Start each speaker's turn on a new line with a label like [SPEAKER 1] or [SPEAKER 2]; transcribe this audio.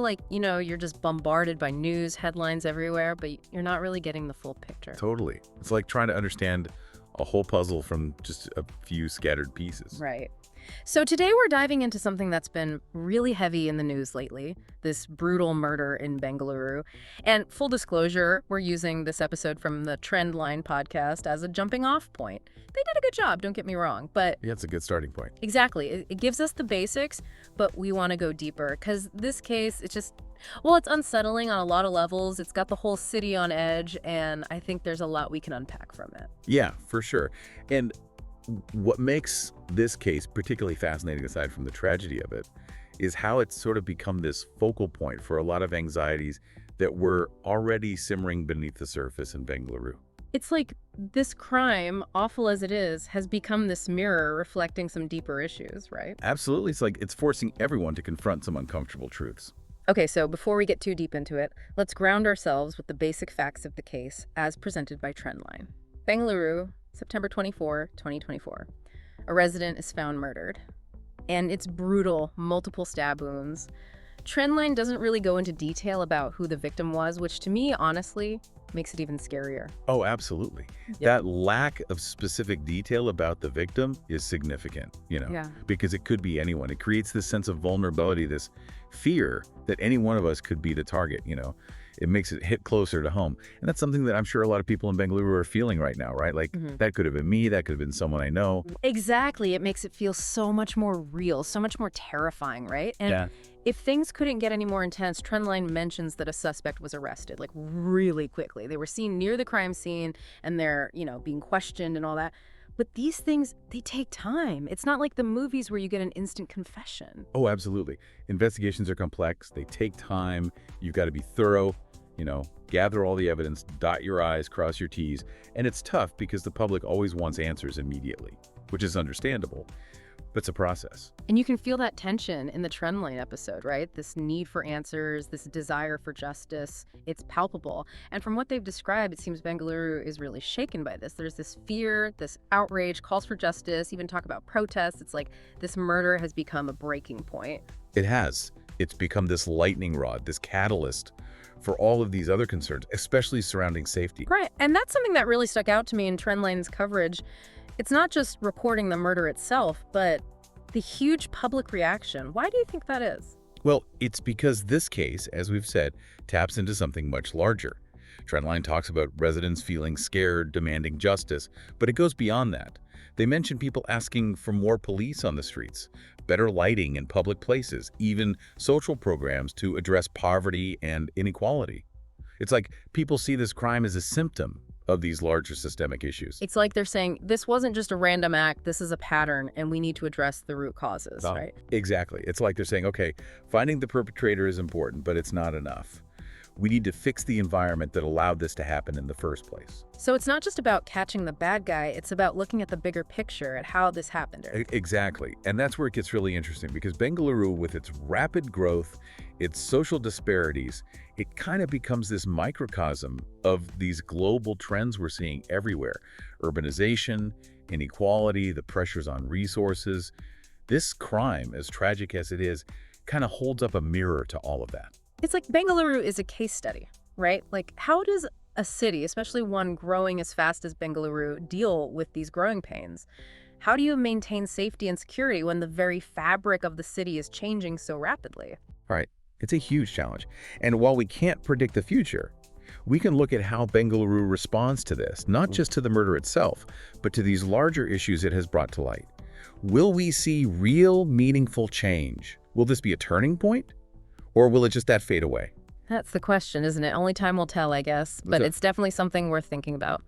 [SPEAKER 1] like, you're just bombarded by news headlines everywhere, but you're not really getting the full picture.
[SPEAKER 2] Totally. It's like trying to understand a whole puzzle from just a few scattered pieces.
[SPEAKER 1] Right. So today we're diving into something that's been really heavy in the news lately, this brutal murder in Bengaluru. And full disclosure, we're using this episode from the Trendline podcast as a jumping off point. They did a good job, don't get me wrong, but...
[SPEAKER 2] Yeah, it's a good starting point.
[SPEAKER 1] Exactly. It gives us the basics, but we want to go deeper because this case, it's unsettling on a lot of levels. It's got the whole city on edge, and I think there's a lot we can unpack from it.
[SPEAKER 2] Yeah, for sure. And what makes this case particularly fascinating, aside from the tragedy of it, is how it's sort of become this focal point for a lot of anxieties that were already simmering beneath the surface in Bengaluru.
[SPEAKER 1] It's like this crime, awful as it is, has become this mirror reflecting some deeper issues, right?
[SPEAKER 2] Absolutely. It's like it's forcing everyone to confront some uncomfortable truths.
[SPEAKER 1] Okay, so before we get too deep into it, let's ground ourselves with the basic facts of the case as presented by Trendline. Bengaluru, September 24, 2024. A resident is found murdered. And it's brutal, multiple stab wounds. Trendline doesn't really go into detail about who the victim was, which to me, honestly, makes it even scarier.
[SPEAKER 2] Oh, absolutely.
[SPEAKER 1] Yep.
[SPEAKER 2] That lack of specific detail about the victim is significant, because it could be anyone. It creates this sense of vulnerability, this fear that any one of us could be the target, It makes it hit closer to home. And that's something that I'm sure a lot of people in Bengaluru are feeling right now, right? Like, that could have been me, that could have been someone I know.
[SPEAKER 1] Exactly. It makes it feel so much more real, so much more terrifying, right? And
[SPEAKER 2] yeah.
[SPEAKER 1] If things couldn't get any more intense, Trendline mentions that a suspect was arrested, like really quickly. They were seen near the crime scene and they're, being questioned and all that. But these things, they take time. It's not like the movies where you get an instant confession.
[SPEAKER 2] Oh, absolutely. Investigations are complex. They take time. You've got to be thorough, gather all the evidence, dot your I's, cross your T's. And it's tough because the public always wants answers immediately, which is understandable. But it's a process.
[SPEAKER 1] And you can feel that tension in the Trendline episode, right? This need for answers, this desire for justice, it's palpable. And from what they've described, it seems Bengaluru is really shaken by this. There's this fear, this outrage, calls for justice, even talk about protests. It's like this murder has become a breaking point.
[SPEAKER 2] It has. It's become this lightning rod, this catalyst for all of these other concerns, especially surrounding safety.
[SPEAKER 1] Right. And that's something that really stuck out to me in Trendline's coverage. It's not just reporting the murder itself, but the huge public reaction. Why do you think that is?
[SPEAKER 2] Well, it's because this case, as we've said, taps into something much larger. Trendline talks about residents feeling scared, demanding justice, but it goes beyond that. They mention people asking for more police on the streets, better lighting in public places, even social programs to address poverty and inequality. It's like people see this crime as a symptom of these larger systemic issues.
[SPEAKER 1] It's like they're saying, this wasn't just a random act, this is a pattern, and we need to address the root causes, right?
[SPEAKER 2] Exactly. It's like they're saying, okay, finding the perpetrator is important, but it's not enough. We need to fix the environment that allowed this to happen in the first place.
[SPEAKER 1] So it's not just about catching the bad guy, it's about looking at the bigger picture, at how this happened.
[SPEAKER 2] Exactly. And that's where it gets really interesting, because Bengaluru, with its rapid growth, its social disparities, it kind of becomes this microcosm of these global trends we're seeing everywhere. Urbanization, inequality, the pressures on resources. This crime, as tragic as it is, kind of holds up a mirror to all of that.
[SPEAKER 1] It's like Bengaluru is a case study, right? Like, how does a city, especially one growing as fast as Bengaluru, deal with these growing pains? How do you maintain safety and security when the very fabric of the city is changing so rapidly?
[SPEAKER 2] All right. It's a huge challenge. And while we can't predict the future, we can look at how Bengaluru responds to this, not just to the murder itself, but to these larger issues it has brought to light. Will we see real, meaningful change? Will this be a turning point? Or will it just fade away?
[SPEAKER 1] That's the question, isn't it? Only time will tell, I guess. But it's definitely something worth thinking about.